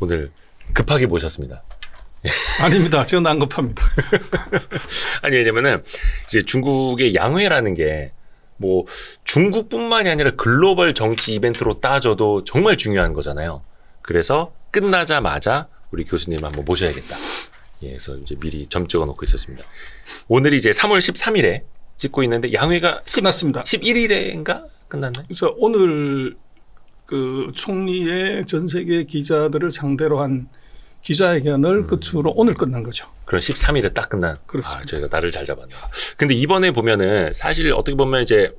오늘 급하게 모셨습니다. 아닙니다. 저는 안 급합니다. 아니, 왜냐면은 이제 중국의 양회라는 게 뭐 중국뿐만이 아니라 글로벌 정치 이벤트로 따져도 정말 중요한 거잖아요. 그래서 끝나자마자 우리 교수님 한번 모셔야겠다. 예, 그래서 이제 미리 점 찍어 놓고 있었습니다. 오늘이 이제 3월 13일에 찍고 있는데 양회가 끝났습니다. 11일인가 끝났나요? 그래서 오늘 그 총리의 전 세계 기자들을 상대로 한 기자회견을 끝으로 오늘 끝난 거죠. 그럼 13일에 딱 끝난. 그렇습니다. 아, 저희가 날을 잘 잡았네요. 근데 이번에 보면은 사실 어떻게 보면 이제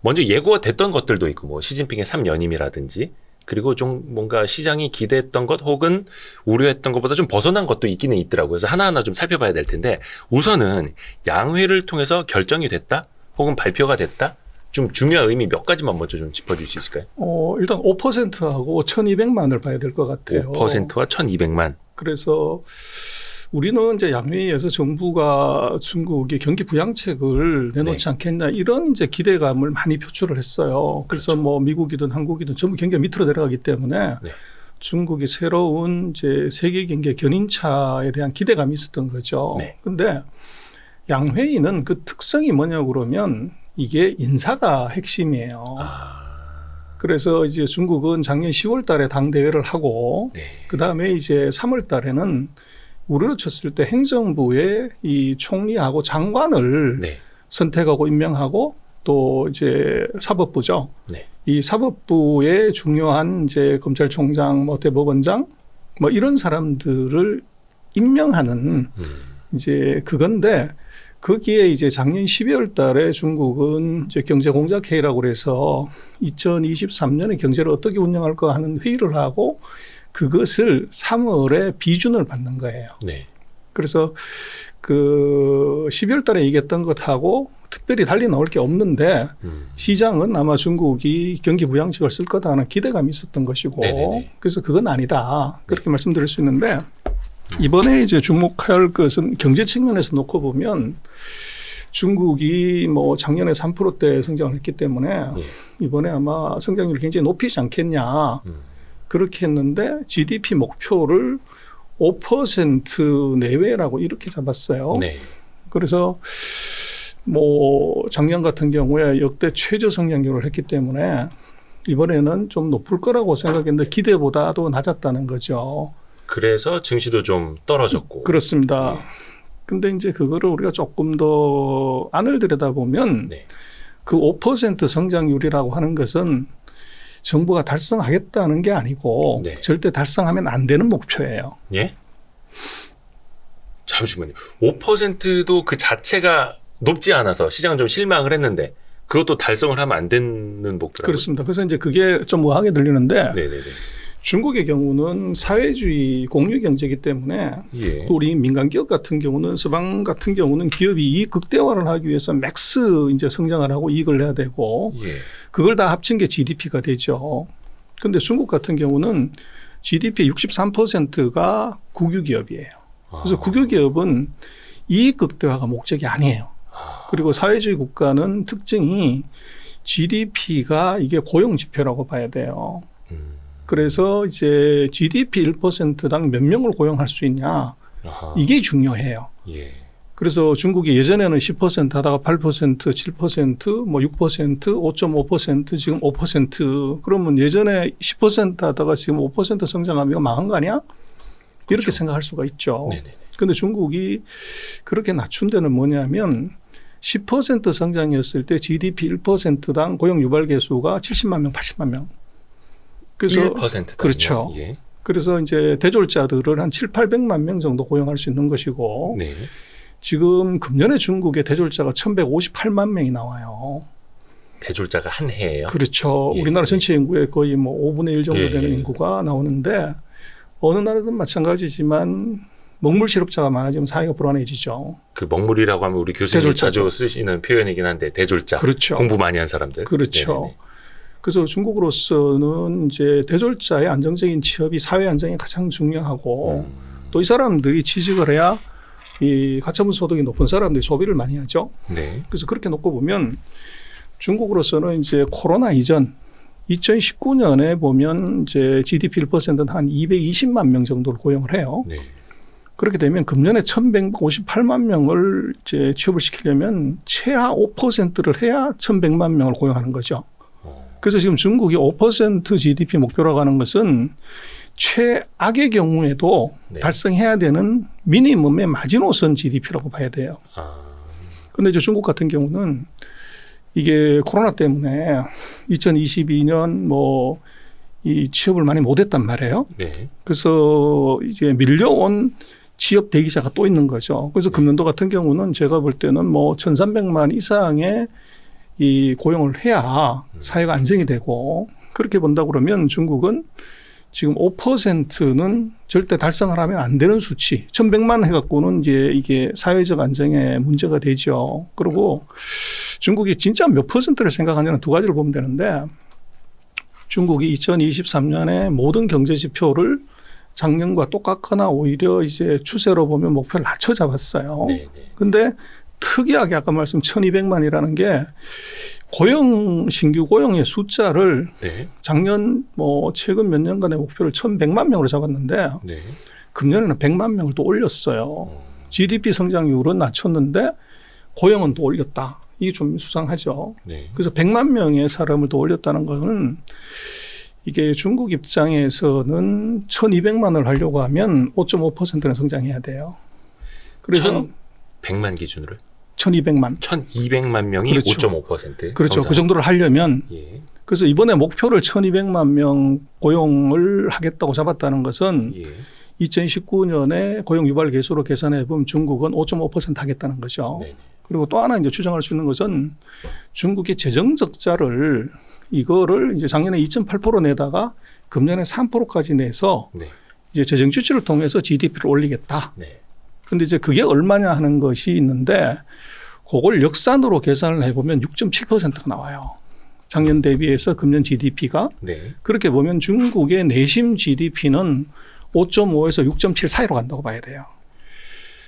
먼저 예고가 됐던 것들도 있고 뭐 시진핑의 3연임이라든지 그리고 좀 뭔가 시장이 기대했던 것 혹은 우려했던 것보다 좀 벗어난 것도 있기는 있더라고요. 그래서 하나하나 좀 살펴봐야 될 텐데 우선은 양회를 통해서 결정이 됐다 혹은 발표가 됐다 좀 중요한 의미 몇 가지만 먼저 좀 짚어줄 수 있을까요? 일단 5%하고 1,200만을 봐야 될 것 같아요. 5%와 1,200만. 그래서 우리는 이제 양회에서 정부가 중국의 경기 부양책을 내놓지 않겠냐 이런 이제 기대감을 많이 표출을 했어요. 그래서 그렇죠. 뭐 미국이든 한국이든 전부 경기가 밑으로 내려가기 때문에 중국이 새로운 이제 세계 경제 견인차에 대한 기대감이 있었던 거죠. 근데 양회의는 그 특성이 뭐냐고 그러면 이게 인사가 핵심이에요. 그래서 이제 중국은 작년 10월 달에 당대회를 하고 그 다음에 이제 3월 달에는 우리로 쳤을 때 행정부의 이 총리하고 장관을 선택하고 임명하고 또 이제 사법부죠. 이 사법부의 중요한 이제 검찰총장, 뭐 대법원장 뭐 이런 사람들을 임명하는 이제 그건데 거기에 이제 작년 12월 달에 중국은 이제 경제공작회의라고 그래서 2023년에 경제를 어떻게 운영할까 하는 회의를 하고 그것을 3월에 비준을 받는 거예요. 그래서 그 12월 달에 얘기했던 것하고 특별히 달리 나올 게 없는데 시장은 아마 중국이 경기 부양책을 쓸 거다 하는 기대감이 있었던 것이고 그래서 그건 아니다. 그렇게 말씀드릴 수 있는데 이번에 이제 주목할 것은 경제 측면에서 놓고 보면 중국이 뭐 작년에 3%대 성장을 했기 때문에 이번에 아마 성장률이 굉장히 높이지 않겠냐. 그렇게 했는데 GDP 목표를 5% 내외라고 이렇게 잡았어요. 그래서 뭐 작년 같은 경우에 역대 최저 성장률을 했기 때문에 이번에는 좀 높을 거라고 생각했는데 기대보다도 낮았다는 거죠. 그래서 증시도 좀 떨어졌고. 그렇습니다. 근데 이제 그거를 우리가 조금 더 안을 들여다보면 그 5% 성장률이라고 하는 것은 정부가 달성하겠다는 게 아니고 절대 달성하면 안 되는 목표예요. 예? 잠시만요. 5%도 그 자체가 높지 않아서 시장은 좀 실망을 했는데 그것도 달성을 하면 안 되는 목표라고요? 그렇습니다. 그래서 이제 그게 좀 의아하게 들리는데 중국의 경우는 사회주의 공유 경제이기 때문에 또 우리 민간 기업 같은 경우는 서방 같은 경우는 기업이 이익 극대화를 하기 위해서 맥스 이제 성장을 하고 이익을 내야 되고 그걸 다 합친 게 GDP가 되죠. 그런데 중국 같은 경우는 GDP 63%가 국유기업이에요. 그래서 국유기업은 이익 극대화가 목적이 아니에요. 그리고 사회주의 국가는 특징이 GDP가 이게 고용 지표라고 봐야 돼요. 그래서 이제 GDP 1%당 몇 명을 고용할 수 있냐 이게 중요해요. 그래서 중국이 예전에는 10% 하다가 8%, 7%, 뭐 6%, 5.5%, 지금 5%. 그러면 예전에 10% 하다가 지금 5% 성장하면 이거 망한 거 아니야? 이렇게 생각할 수가 있죠. 그런데 중국이 그렇게 낮춘 데는 뭐냐면 10% 성장이었을 때 GDP 1%당 고용 유발 개수가 70만 명, 80만 명. 그래서 1%. 그렇죠. 그래서 이제 대졸자들을 한 700~800만 명 정도 고용할 수 있는 것이고 지금 금년에 중국의 대졸자가 1,158만 명이 나와요. 대졸자가 한 해예요? 그렇죠. 우리나라 전체 인구의 거의 뭐 5분의 1 정도 되는 인구가 나오는데 어느 나라든 마찬가지지만 먹물 실업자가 많아지면 사회가 불안해지죠. 그 먹물이라고 하면 우리 교수님이 대졸자죠. 자주 쓰시는 표현이긴 한데 대졸자. 그렇죠. 공부 많이 한 사람들. 그렇죠. 그래서 중국으로서는 이제 대졸자의 안정적인 취업이 사회 안정이 가장 중요하고 또 이 사람들이 취직을 해야 이 가처분 소득이 높은 사람들이 소비를 많이 하죠. 그래서 그렇게 놓고 보면 중국으로서는 이제 코로나 이전 2019년에 보면 이제 GDP 1%는 한 220만 명 정도를 고용을 해요. 네. 그렇게 되면 금년에 1,158만 명을 이제 취업을 시키려면 최하 5%를 해야 1,100만 명을 고용하는 거죠. 그래서 지금 중국이 5% GDP 목표라고 하는 것은 최악의 경우에도 네. 달성해야 되는 미니멈의 마지노선 GDP라고 봐야 돼요. 그런데 이제 중국 같은 경우는 이게 코로나 때문에 2022년 뭐 이 취업을 많이 못했단 말이에요. 네. 그래서 이제 밀려온 취업 대기자가 또 있는 거죠. 그래서 금년도 같은 경우는 제가 볼 때는 뭐 1,300만 이상의 이 고용을 해야 사회가 안정이 되고, 그렇게 본다 그러면 중국은 지금 5%는 절대 달성을 하면 안 되는 수치. 1,100만 해갖고는 이제 이게 사회적 안정에 문제가 되죠. 그리고 중국이 진짜 몇 퍼센트를 생각하냐는 두 가지를 보면 되는데, 중국이 2023년에 모든 경제 지표를 작년과 똑같거나 오히려 이제 추세로 보면 목표를 낮춰 잡았어요. 근데 특이하게 아까 말씀 1,200만이라는 게 신규 고용의 숫자를 네. 작년 뭐 최근 몇 년간의 목표를 1,100만 명으로 잡았는데 네. 금년에는 100만 명을 또 올렸어요. GDP 성장률은 낮췄는데 고용은 또 올렸다. 이게 좀 수상하죠. 네. 그래서 100만 명의 사람을 더 올렸다는 것은 이게 중국 입장에서는 1,200만을 하려고 하면 5.5%는 성장해야 돼요. 그래서 100만 기준으로 1,200만. 1,200만 명이 그렇죠. 5.5%. 그렇죠. 성장. 그 정도를 하려면. 예. 그래서 이번에 목표를 1,200만 명 고용을 하겠다고 잡았다는 것은 예. 2019년에 고용 유발 개수로 계산해 보면 중국은 5.5% 하겠다는 거죠. 네. 그리고 또 하나 이제 추정할 수 있는 것은 중국의 재정 적자를 이거를 이제 작년에 2.8% 내다가 금년에 3%까지 내서 네. 이제 재정 주치를 통해서 GDP를 올리겠다. 네. 근데 이제 그게 얼마냐 하는 것이 있는데 그걸 역산으로 계산을 해보면 6.7%가 나와요. 작년 대비해서 금년 GDP가. 네. 그렇게 보면 중국의 내심 GDP는 5.5에서 6.7 사이로 간다고 봐야 돼요.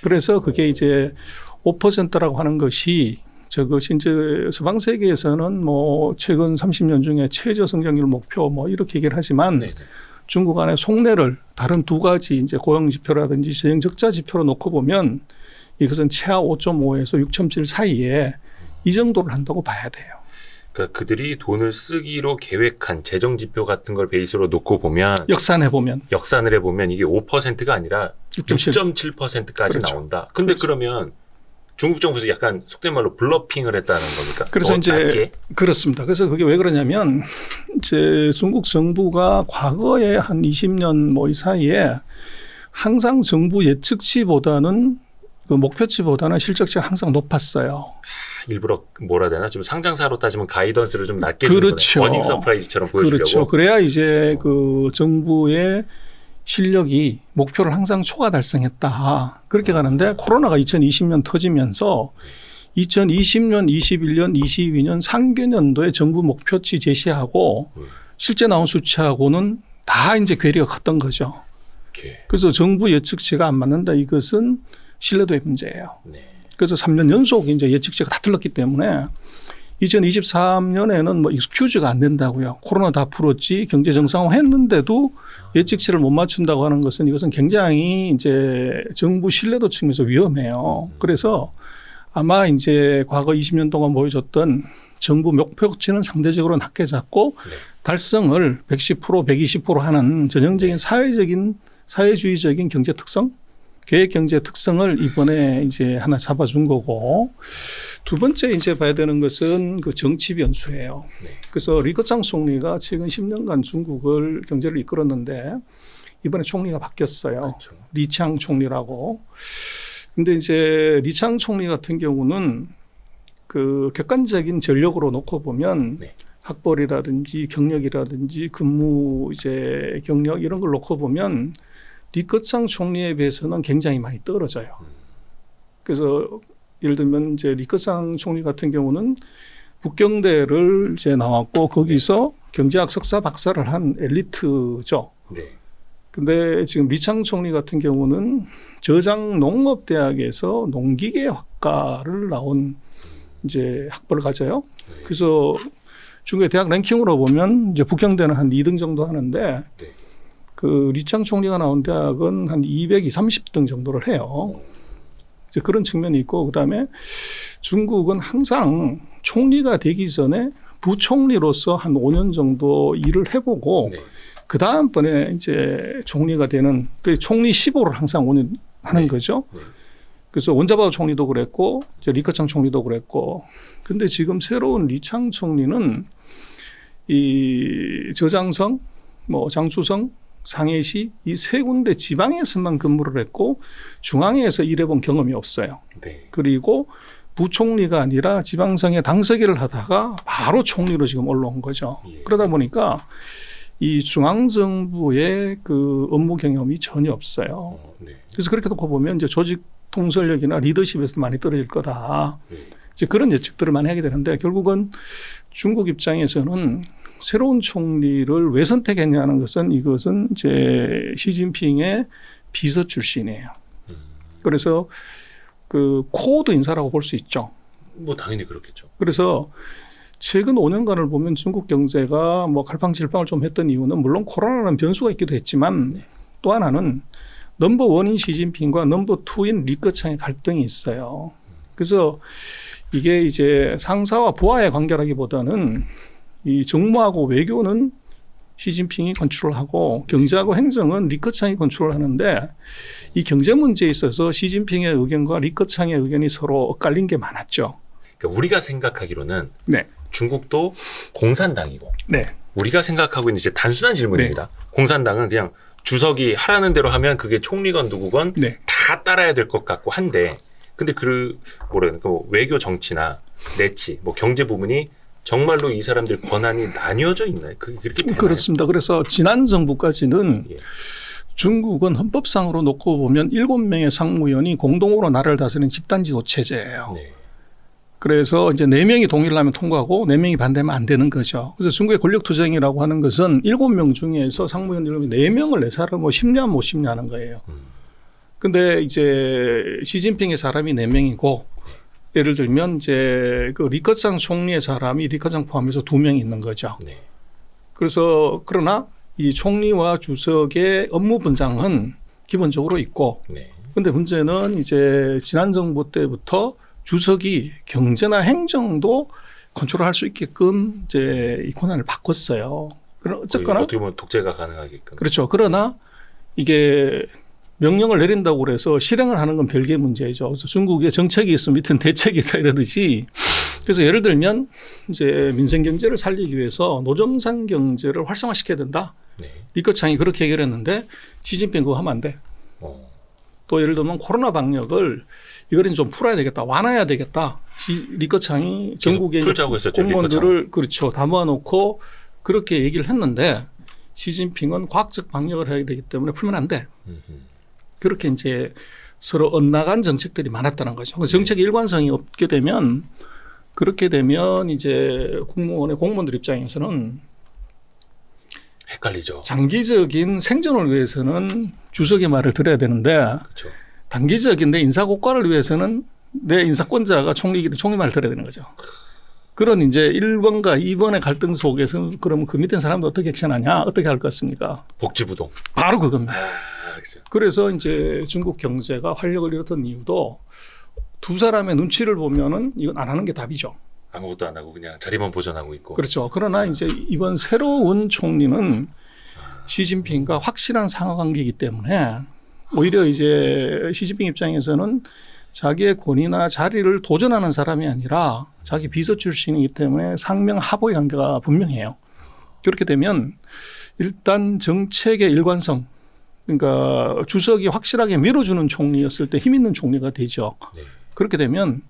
그래서 그게 이제 5%라고 하는 것이 저것이 이제 서방 세계에서는 뭐 최근 30년 중에 최저 성장률 목표 뭐 이렇게 얘기를 하지만 네. 중국 안에 속내를 다른 두 가지 이제 고용 지표라든지 재정 적자 지표로 놓고 보면 이것은 최하 5.5에서 6.7 사이에 이 정도를 한다고 봐야 돼요. 그러니까 그들이 돈을 쓰기로 계획한 재정 지표 같은 걸 베이스로 놓고 보면 역산해 보면 역산을 해보면 이게 5%가 아니라 6.7. 6.7%까지 그렇죠. 나온다. 근데 그렇죠. 그러면 중국 정부에서 약간 속된 말로 블러핑을 했다는 겁니까? 그래서 이제 낮게? 그렇습니다. 그래서 그게 왜 그러냐면 이제 중국 정부가 과거에 한 20년 뭐 이 사이에 항상 정부 예측치보다는 그 목표치보다는 실적치가 항상 높았어요. 일부러 뭐라 해야 되나? 좀 상장사로 따지면 가이던스를 좀 낮게 주는 그렇죠. 거네. 어닝 서프라이즈처럼 보여주려고. 그렇죠. 그래야 이제 그 정부의 실력이 목표를 항상 초과 달성했다. 그렇게 가는데 코로나가 2020년 터지면서 2020년, 21년, 22년 3개년도에 정부 목표치 제시하고 실제 나온 수치하고는 다 이제 괴리가 컸던 거죠. 오케이. 그래서 정부 예측치가 안 맞는다. 이것은 신뢰도의 문제예요. 네. 그래서 3년 연속 이제 예측치가 다 틀렸기 때문에 2023년에는 뭐 익스큐즈가 안 된다고요. 코로나 다 풀었지 경제 정상화 했는데도 예측치를 못 맞춘다고 하는 것은 이것은 굉장히 이제 정부 신뢰도 측면에서 위험해요. 그래서 아마 이제 과거 20년 동안 보여줬던 정부 목표치는 상대적으로 낮게 잡고 네. 달성을 110%, 120% 하는 전형적인 사회주의적인 경제 특성, 계획 경제 특성을 이번에 이제 하나 잡아준 거고, 두 번째 이제 봐야 되는 것은 그 정치 변수예요. 네. 그래서 리커창 총리가 최근 10년간 중국을 경제를 이끌었는데 이번에 총리가 바뀌었어요. 그렇죠. 리창 총리라고. 근데 이제 리창 총리 같은 경우는 그 객관적인 전력으로 놓고 보면 네. 학벌이라든지 경력이라든지 근무 이제 경력 이런 걸 놓고 보면 리커창 총리에 비해서는 굉장히 많이 떨어져요. 그래서 예를 들면 이제 리커창 총리 같은 경우는 북경대를 이제 나왔고 거기서 경제학 석사 박사를 한 엘리트죠. 네. 근데 지금 리창 총리 같은 경우는 저장 농업대학에서 농기계학과를 나온 이제 학벌을 가져요. 그래서 중국의 대학 랭킹으로 보면 이제 북경대는 한 2등 정도 하는데 네. 그 리창 총리가 나온 대학은 한 220, 30등 정도를 해요. 이제 그런 측면이 있고 그다음에 중국은 항상 총리가 되기 전에 부총리로서 한 5년 정도 일을 해보고 네. 그 다음번에 이제 총리가 되는 그 총리 15를 항상 5년 하는 네. 거죠. 네. 그래서 원자바오 총리도 그랬고 이제 리커창 총리도 그랬고 근데 지금 새로운 리창 총리는 이 저장성, 뭐 장수성, 상해시 이 세 군데 지방에서만 근무를 했고 중앙에서 일해본 경험이 없어요. 네. 그리고 부총리가 아니라 지방성의 당서기를 하다가 바로 총리로 지금 올라온 거죠. 예. 그러다 보니까 이 중앙정부의 그 업무 경험이 전혀 없어요. 네. 그래서 그렇게 놓고 보면 이제 조직 통솔력이나 리더십에서 많이 떨어질 거다. 네. 이제 그런 예측들을 많이 하게 되는데 결국은 중국 입장에서는 새로운 총리를 왜 선택했냐는 것은 이것은 이제 시진핑의 비서 출신이에요. 그래서 그 코드 인사라고 볼 수 있죠. 뭐 당연히 그렇겠죠. 그래서 최근 5년간을 보면 중국 경제가 뭐 갈팡질팡을 좀 했던 이유는 물론 코로나라는 변수가 있기도 했지만 또 하나는 넘버 원인 시진핑과 넘버 투인 리커창의 갈등이 있어요. 그래서 이게 이제 상사와 부하의 관계라기보다는 이 정무하고 외교는 시진핑이 컨트롤하고 경제하고 행정은 리커창이 컨트롤하는데 이 경제 문제에 있어서 시진핑의 의견과 리커창의 의견이 서로 엇갈린 게 많았죠. 그러니까 우리가 생각하기로는 네. 중국도 공산당이고 네. 우리가 생각하고 있는 이제 단순한 질문입니다. 공산당은 그냥 주석이 하라는 대로 하면 그게 총리건 누구건 네. 다 따라야 될 것 같고 한데 근데 그 뭐랄까 뭐 외교 정치나 내치 뭐 경제 부분이 정말로 이 사람들 권한이 나뉘어져 있나요? 그게 그렇게 되나요? 그렇습니다. 그래서 지난 정부까지는 예. 중국은 헌법상으로 놓고 보면 7명의 상무위원이 공동으로 나라를 다스리는 집단지도 체제예요. 네. 그래서 이제 4명이 동의를 하면 통과하고 4명이 반대하면 안 되는 거죠. 그래서 중국의 권력투쟁이라고 하는 것은 7명 중에서 상무위원 4명을 내사를 뭐 심냐 못 심냐 하는 거예요. 근데 이제 시진핑의 사람이 4명이고 예를 들면 이제 그 리커창 총리의 사람이 리커창 포함해서 2명이 있는 거죠. 네. 그래서 그러나 이 총리와 주석의 업무 분장은 기본적으로 있고 네. 근데 문제는 이제 지난 정부 때부터 주석이 경제나 행정도 컨트롤할 수 있게끔 이제 이 권한을 바꿨어요. 그럼 어쨌거나 어떻게 보면 독재가 가능하게끔. 그렇죠. 그러나 이게 명령을 내린다고 그래서 실행을 하는 건 별개의 문제죠. 그래서 중국의 정책이 있으면 밑은 대책이 있다 이러듯이 그래서 예를 들면 이제 민생 경제를 살리기 위해서 노점상 경제를 활성화시켜야 된다. 네. 리커창이 그렇게 얘기를 시진핑 그거 하면 안 돼. 또 예를 들면 코로나 방역을 이거는 좀 풀어야 되겠다. 완화해야 되겠다. 리커창이 전국의 풀자고 했었죠, 공무원들을 그렇죠. 다 모아놓고 그렇게 얘기를 했는데 시진핑은 과학적 방역을 해야 되기 때문에 풀면 안 돼. 그렇게 이제 서로 엇나간 정책들이 많았다는 거죠. 그래서 정책의 일관성이 없게 되면 그렇게 되면 이제 국무원의 공무원들 입장에서는 헷갈리죠. 장기적인 생존을 위해서는 주석의 말을 들어야 되는데 그렇죠. 단기적인 내 인사고과를 위해서는 내 인사권자가 총리이기 때문에 총리 말을 들어야 되는 거죠. 그런 이제 1번과 2번의 갈등 속에서 그러면 그 밑에 사람도 어떻게 액션하냐 어떻게 할 것 같습니까? 복지부동. 바로 그겁니다. 알겠어요. 그래서 이제 중국 경제가 활력을 잃었던 이유도 두 사람의 눈치를 보면은 이건 안 하는 게 답이죠. 아무것도 안 하고 그냥 자리만 보존하고 있고. 그렇죠. 그러나 이제 이번 새로운 총리는 시진핑과 확실한 상하관계이기 때문에 오히려 이제 시진핑 입장에서는 자기의 권위나 자리를 도전하는 사람이 아니라 자기 비서 출신이기 때문에 상명하복의 관계가 분명해요. 그렇게 되면 일단 정책의 일관성, 그러니까 주석이 확실하게 밀어주는 총리였을 때 힘 있는 총리가 되죠. 네. 그렇게 되면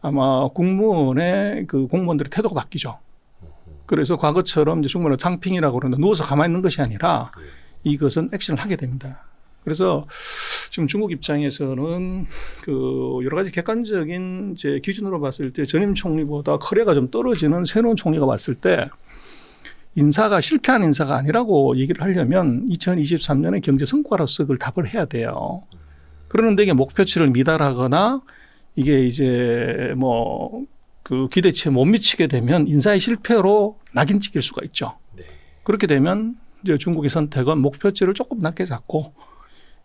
아마 국무원의 그 공무원들의 태도가 바뀌죠. 그래서 과거처럼 이제 중국말로 장핑이라고 그러는데 누워서 가만히 있는 것이 아니라 이것은 액션을 하게 됩니다. 그래서 지금 중국 입장에서는 그 여러 가지 객관적인 이제 기준으로 봤을 때 전임 총리보다 커리어가 좀 떨어지는 새로운 총리가 왔을 때 인사가 실패한 인사가 아니라고 얘기를 하려면 2023년에 경제 성과로서 그걸 답을 해야 돼요. 그러는데 이게 목표치를 미달하거나 이게 이제 뭐 그 기대치에 못 미치게 되면 인사의 실패로 낙인 찍힐 수가 있죠. 네. 그렇게 되면 이제 중국의 선택은 목표치를 조금 낮게 잡고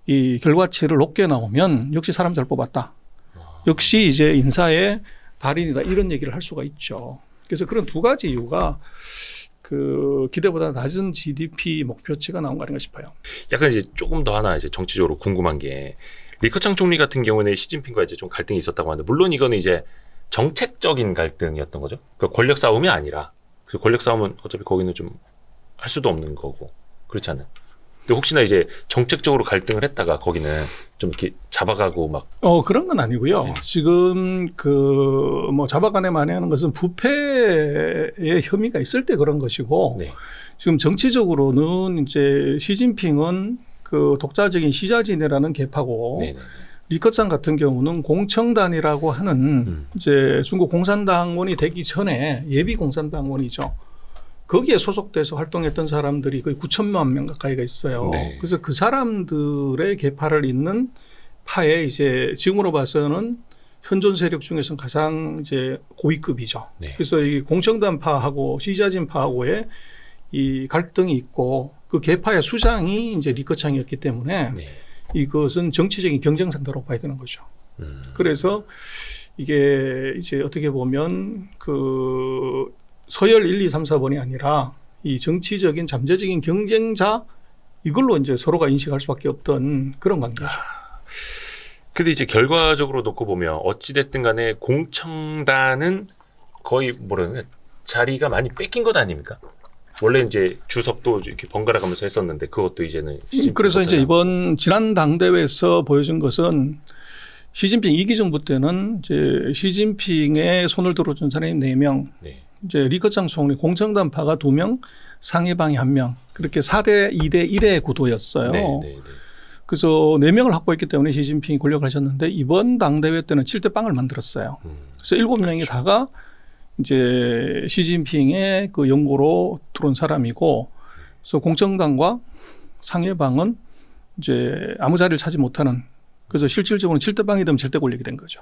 이 결과치를 높게 나오면 역시 사람 잘 뽑았다. 역시 이제 인사의 달인이다 이런 얘기를 할 수가 있죠. 그래서 그런 두 가지 이유가 그 기대보다 낮은 GDP 목표치가 나온 거 아닌가 싶어요. 약간 이제 조금 더 하나 이제 정치적으로 궁금한 게 리커창 총리 같은 경우는 시진핑과 이제 좀 갈등이 있었다고 하는데 물론 이거는 이제 정책적인 갈등이었던 거죠. 그러니까 권력 싸움이 아니라 그래서 권력 싸움은 어차피 거기는 좀 할 수도 없는 거고 그렇지 않아요. 근데 혹시나 이제 정책적으로 갈등을 했다가 거기는 좀 이렇게 잡아가고 막 그런 건 아니고요. 네. 지금 그 뭐 잡아가네 만회하는 것은 부패의 혐의가 있을 때 그런 것이고 네. 지금 정치적으로는 이제 시진핑은 그 독자적인 시자진이라는 계파고 네네. 리커창 같은 경우는 공청단이라고 하는 이제 중국 공산당원이 되기 전에 예비 공산당원이죠. 거기에 소속돼서 활동했던 사람들이 거의 9천만 명 가까이가 있어요. 네. 그래서 그 사람들의 계파를 잇는 파에 이제 지금으로 봐서는 현존 세력 중에서는 가장 이제 고위급이죠. 네. 그래서 이 공청단파하고 시자진파하고의 이 갈등이 있고 그 계파의 수장이 이제 리커창이었기 때문에 네. 이것은 정치적인 경쟁 상대로 봐야 되는 거죠. 그래서 이게 이제 어떻게 보면 그 서열 1, 2, 3, 4번이 아니라 이 정치적인 잠재적인 경쟁자 이걸로 이제 서로가 인식할 수밖에 없던 그런 관계죠. 근데 이제 결과적으로 놓고 보면 어찌됐든 간에 공청단은 거의 뭐라는 자리가 많이 뺏긴 것 아닙니까? 원래 이제 주석도 이렇게 번갈아 가면서 했었는데 그것도 이제는 그래서 이제 이번 지난 당대회에서 보여준 것은 시진핑 2기 정부 때는 이제 시진핑의 손을 들어준 사람이 4명, 네. 이제 리커창 총리 공청단파가 2명, 상해방이 1명. 그렇게 4대 2대 1의 구도였어요. 네, 네, 네. 그래서 4명을 확보했기 때문에 시진핑이 권력을 하셨는데 이번 당대회 때는 7대 빵을 만들었어요. 그래서 7명이 다가 이제 시진핑의 그 연고로 들어온 사람이고 그래서 공청당과 상해방은 이제 아무 자리를 차지 못하는 그래서 실질적으로는 7대 빵이 되면 절대 권력이 된 거죠.